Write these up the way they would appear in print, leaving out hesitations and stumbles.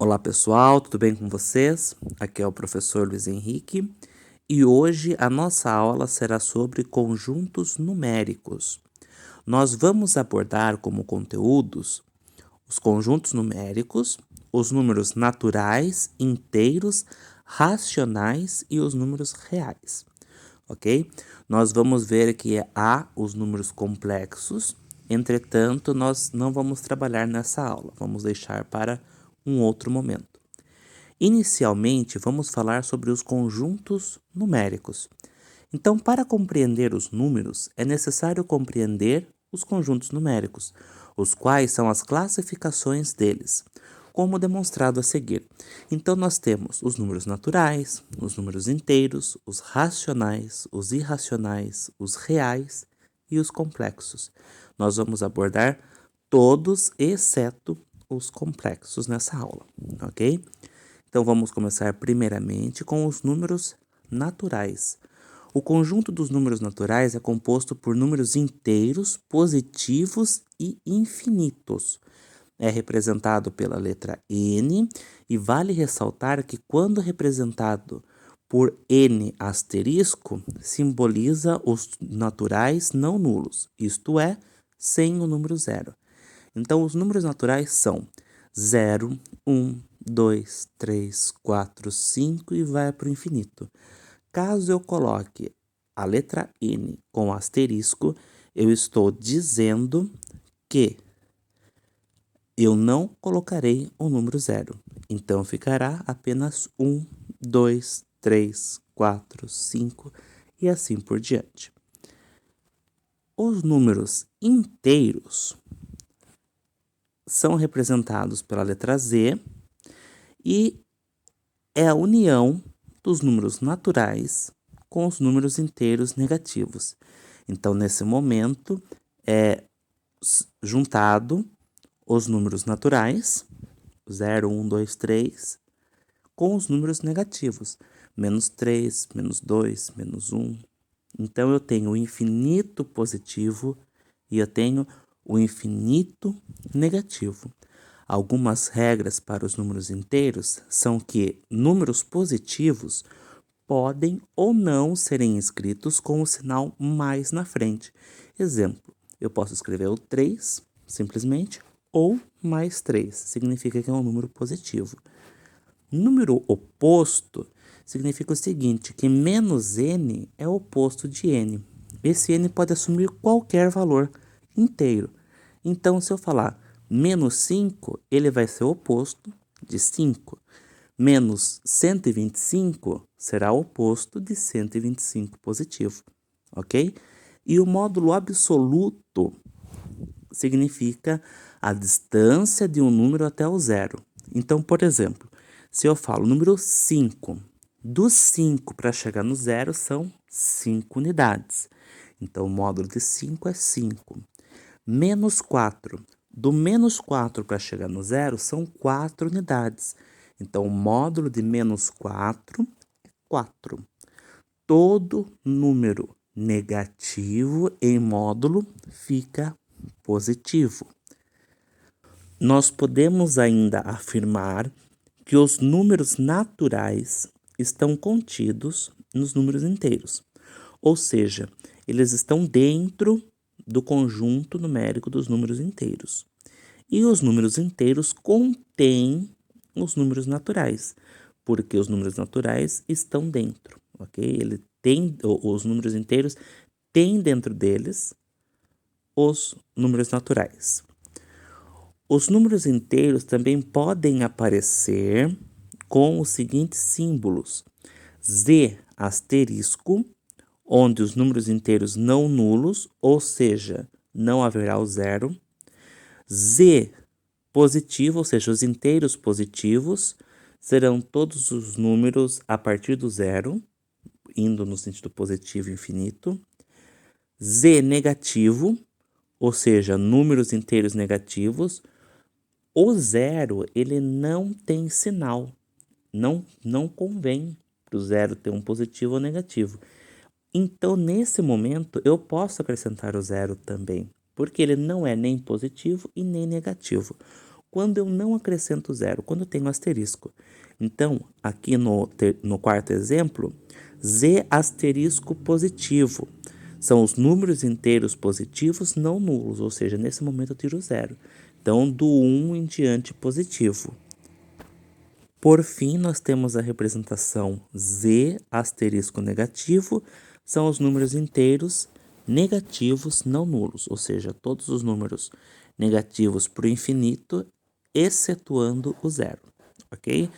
Olá pessoal, tudo bem com vocês? Aqui é o professor Luiz Henrique e hoje a nossa aula será sobre conjuntos numéricos. Nós vamos abordar como conteúdos os conjuntos numéricos, os números naturais, inteiros, racionais e os números reais, ok? Nós vamos ver que há os números complexos, entretanto, nós não vamos trabalhar nessa aula, vamos deixar para um outro momento. Inicialmente, vamos falar sobre os conjuntos numéricos. Então, para compreender os números, é necessário compreender os conjuntos numéricos, os quais são as classificações deles, como demonstrado a seguir. Então, nós temos os números naturais, os números inteiros, os racionais, os irracionais, os reais e os complexos. Nós vamos abordar todos, exceto os complexos nessa aula, ok? Então vamos começar primeiramente com os números naturais. O conjunto dos números naturais é composto por números inteiros, positivos e infinitos. É representado pela letra N e vale ressaltar que quando representado por N asterisco, simboliza os naturais não nulos, isto é, sem o número zero. Então, os números naturais são 0, 1, 2, 3, 4, 5 e vai para o infinito. Caso eu coloque a letra N com asterisco, eu estou dizendo que eu não colocarei o número 0. Então, ficará apenas 1, 2, 3, 4, 5 e assim por diante. Os números inteiros são representados pela letra Z e é a união dos números naturais com os números inteiros negativos. Então, nesse momento, é juntado os números naturais, 0, 1, 2, 3, com os números negativos, menos 3, menos 2, menos 1. Então, eu tenho o infinito positivo e eu tenho o infinito negativo. Algumas regras para os números inteiros são que números positivos podem ou não serem escritos com o sinal mais na frente. Exemplo, eu posso escrever o 3, simplesmente, ou mais 3, significa que é um número positivo. Número oposto significa o seguinte, que menos n é o oposto de n. Esse n pode assumir qualquer valor inteiro. Então, se eu falar menos 5, ele vai ser o oposto de 5. Menos 125 será o oposto de 125 positivo, ok? E o módulo absoluto significa a distância de um número até o zero. Então, por exemplo, se eu falo número 5, do 5 para chegar no zero são 5 unidades. Então, o módulo de 5 é 5. Menos 4. Do menos 4 para chegar no zero são 4 unidades. Então, o módulo de menos 4 é 4. Todo número negativo em módulo fica positivo. Nós podemos ainda afirmar que os números naturais estão contidos nos números inteiros. Ou seja, eles estão dentro do conjunto numérico dos números inteiros. E os números inteiros contêm os números naturais, porque os números naturais estão dentro, ok? Os números inteiros têm dentro deles os números naturais. Os números inteiros também podem aparecer com os seguintes símbolos: Z asterisco, onde os números inteiros não nulos, ou seja, não haverá o zero. Z positivo, ou seja, os inteiros positivos, serão todos os números a partir do zero, indo no sentido positivo infinito. Z negativo, ou seja, números inteiros negativos. O zero, ele não tem sinal. Não convém para o zero ter um positivo ou negativo. Então, nesse momento, eu posso acrescentar o zero também, porque ele não é nem positivo e nem negativo. quando eu não acrescento zero, quando eu tenho asterisco. Então, aqui no quarto exemplo, z asterisco positivo. São os números inteiros positivos não nulos, ou seja, nesse momento eu tiro zero. Então, do 1 em diante positivo. Por fim, nós temos a representação z asterisco negativo, são os números inteiros negativos não nulos, ou seja, todos os números negativos para o infinito, excetuando o zero, ok?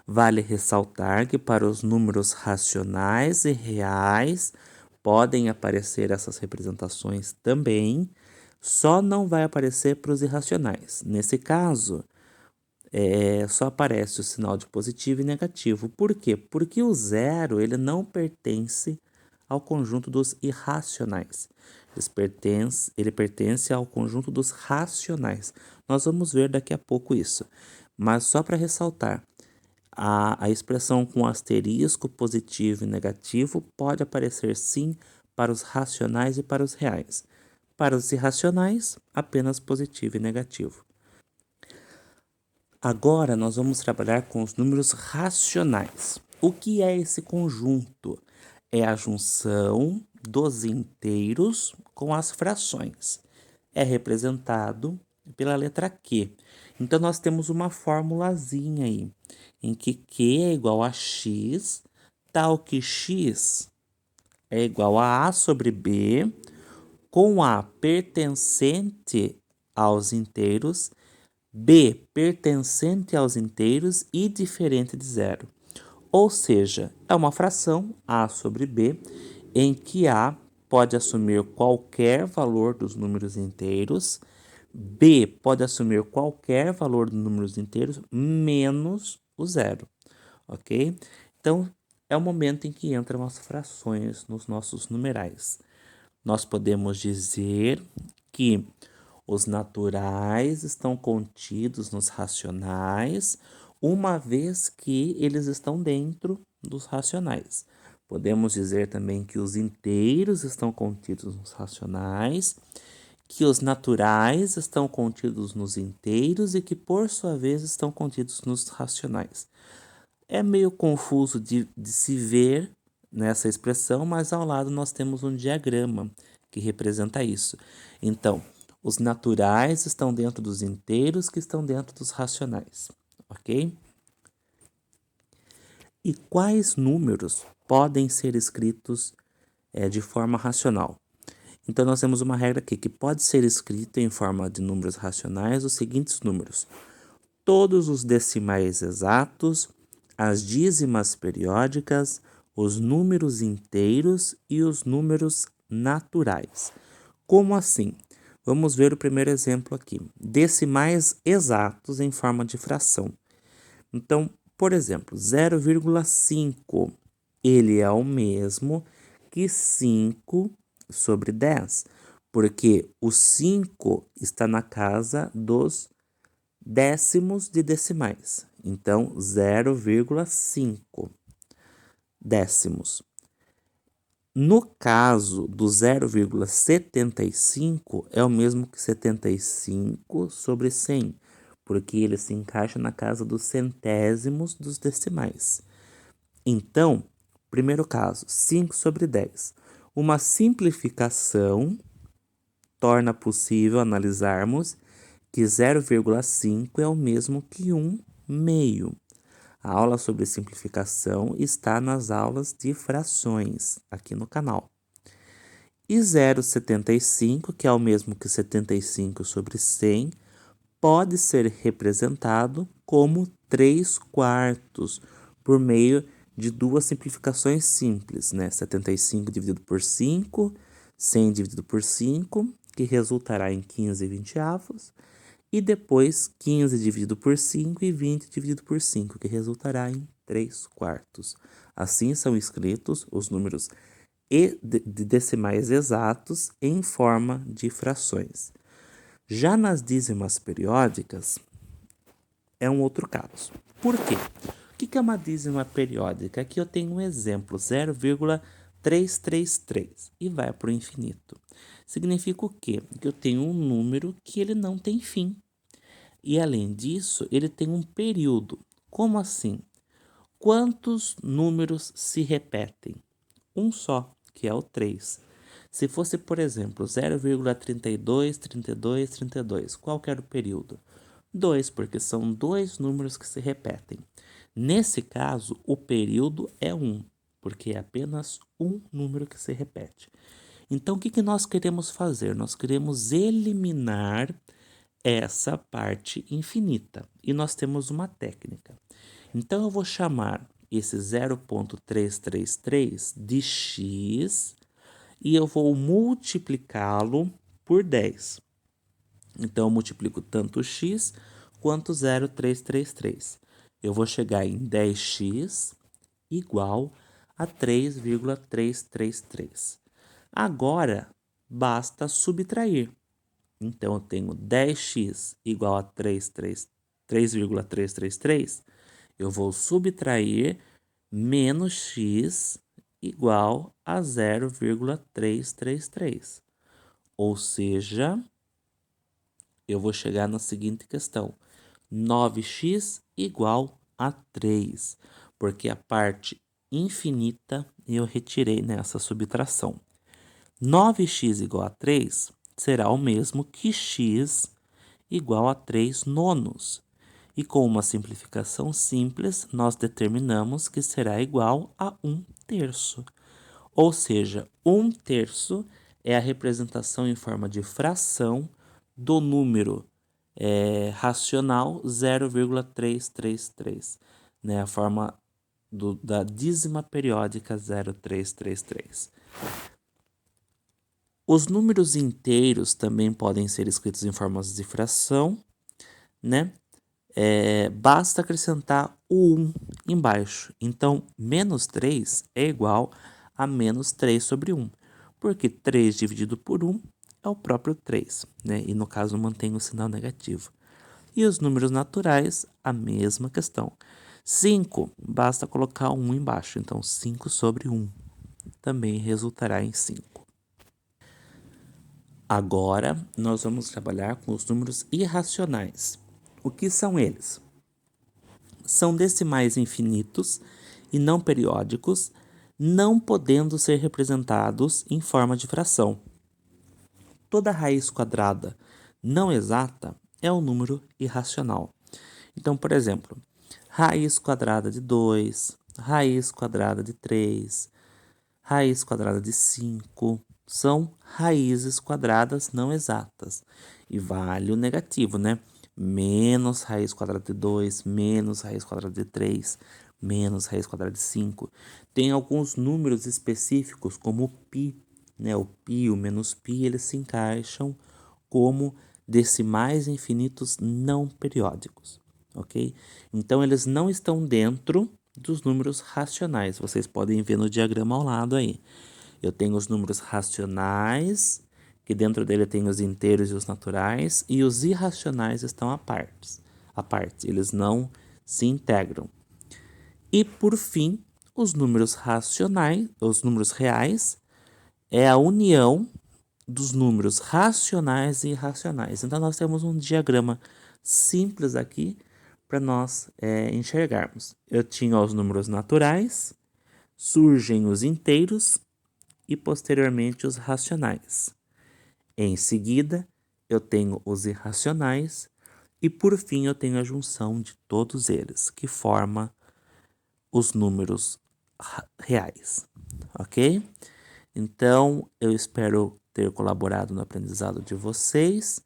Vale ressaltar que para os números racionais e reais podem aparecer essas representações também, só não vai aparecer para os irracionais. Nesse caso, só aparece o sinal de positivo e negativo. Por quê? Porque o zero ele não pertence ao conjunto dos irracionais. Ele pertence ao conjunto dos racionais. Nós vamos ver daqui a pouco isso. Mas só para ressaltar, a expressão com asterisco positivo e negativo pode aparecer sim para os racionais e para os reais. Para os irracionais, apenas positivo e negativo. Agora nós vamos trabalhar com os números racionais. O que é esse conjunto? É a junção dos inteiros com as frações. É representado pela letra Q. Então nós temos uma formulazinha aí, em que Q é igual a x, tal que x é igual a sobre B, com A pertencente aos inteiros, B pertencente aos inteiros e diferente de zero. Ou seja, é uma fração A sobre B, em que A pode assumir qualquer valor dos números inteiros, B pode assumir qualquer valor dos números inteiros menos o zero, ok? Então, é o momento em que entram as frações nos nossos numerais. Nós podemos dizer que os naturais estão contidos nos racionais, uma vez que eles estão dentro dos racionais. Podemos dizer também que os inteiros estão contidos nos racionais, que os naturais estão contidos nos inteiros e que, por sua vez, estão contidos nos racionais. É meio confuso de se ver nessa expressão, mas ao lado nós temos um diagrama que representa isso. Então, os naturais estão dentro dos inteiros que estão dentro dos racionais, ok? E quais números podem ser escritos de forma racional? Então, nós temos uma regra aqui que pode ser escrita em forma de números racionais os seguintes números: todos os decimais exatos, as dízimas periódicas, os números inteiros e os números naturais. Como assim? Vamos ver o primeiro exemplo aqui. Decimais exatos em forma de fração. Então, por exemplo, 0,5, ele é o mesmo que 5 sobre 10, porque o 5 está na casa dos décimos de decimais. Então, 0,5 décimos. No caso do 0,75, é o mesmo que 75 sobre 100, porque ele se encaixa na casa dos centésimos dos decimais. Então, primeiro caso, 5 sobre 10. Uma simplificação torna possível analisarmos que 0,5 é o mesmo que 1 meio. A aula sobre simplificação está nas aulas de frações, aqui no canal. E 0,75, que é o mesmo que 75 sobre 100, pode ser representado como 3 quartos, por meio de duas simplificações simples, né? 75 dividido por 5, 100 dividido por 5, que resultará em 15 vinteavos, e depois 15 dividido por 5 e 20 dividido por 5, que resultará em 3 quartos. Assim são escritos os números de decimais exatos em forma de frações. Já nas dízimas periódicas, é um outro caso. Por quê? O que é uma dízima periódica? Aqui eu tenho um exemplo, 0,333, e vai para o infinito. Significa o quê? Que eu tenho um número que ele não tem fim. E além disso, ele tem um período. Como assim? Quantos números se repetem? Um só, que é o 3. Se fosse, por exemplo, 0,32, 32, 32, qual que era o período? 2, porque são dois números que se repetem. Nesse caso, o período é 1, porque é apenas um número que se repete. Então, o que nós queremos fazer? Nós queremos eliminar essa parte infinita. E nós temos uma técnica. Então, eu vou chamar esse 0,333 de x e eu vou multiplicá-lo por 10. Então, eu multiplico tanto x quanto 0,333. Eu vou chegar em 10x igual a 3,333. Agora, basta subtrair. Então, eu tenho 10x igual a 3,333. Eu vou subtrair menos x igual a 0,333. Ou seja, eu vou chegar na seguinte questão. 9x igual a 3, porque a parte infinita eu retirei nessa subtração. 9x igual a 3 será o mesmo que x igual a 3 nonos. E com uma simplificação simples, nós determinamos que será igual a 1 terço. Ou seja, 1 terço é a representação em forma de fração do número racional 0,333, né? A forma da dízima periódica 0,333. Os números inteiros também podem ser escritos em formas de fração, né? Basta acrescentar o 1 embaixo. Então, menos 3 é igual a menos 3 sobre 1, porque 3 dividido por 1 é o próprio 3, né? E no caso mantém o sinal negativo. E os números naturais, a mesma questão. 5, basta colocar 1 embaixo, então 5 sobre 1 também resultará em 5. Agora, nós vamos trabalhar com os números irracionais. O que são eles? São decimais infinitos e não periódicos, não podendo ser representados em forma de fração. Toda raiz quadrada não exata é um número irracional. Então, por exemplo, raiz quadrada de 2, raiz quadrada de 3, raiz quadrada de 5, são raízes quadradas não exatas. E vale o negativo, né? Menos raiz quadrada de 2, menos raiz quadrada de 3, menos raiz quadrada de 5. Tem alguns números específicos, como o π, né? O π, o menos π, eles se encaixam como decimais infinitos não periódicos, ok? Então, eles não estão dentro dos números racionais. Vocês podem ver no diagrama ao lado aí. Eu tenho os números racionais, que dentro dele tem os inteiros e os naturais, e os irracionais estão à parte. Eles não se integram. E por fim, os números racionais, os números reais, é a união dos números racionais e irracionais. Então, nós temos um diagrama simples aqui para nós enxergarmos. Eu tinha os números naturais, surgem os inteiros e posteriormente os racionais. Em seguida, eu tenho os irracionais e por fim eu tenho a junção de todos eles, que forma os números reais, ok? Então, eu espero ter colaborado no aprendizado de vocês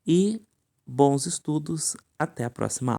e bons estudos. Até a próxima aula.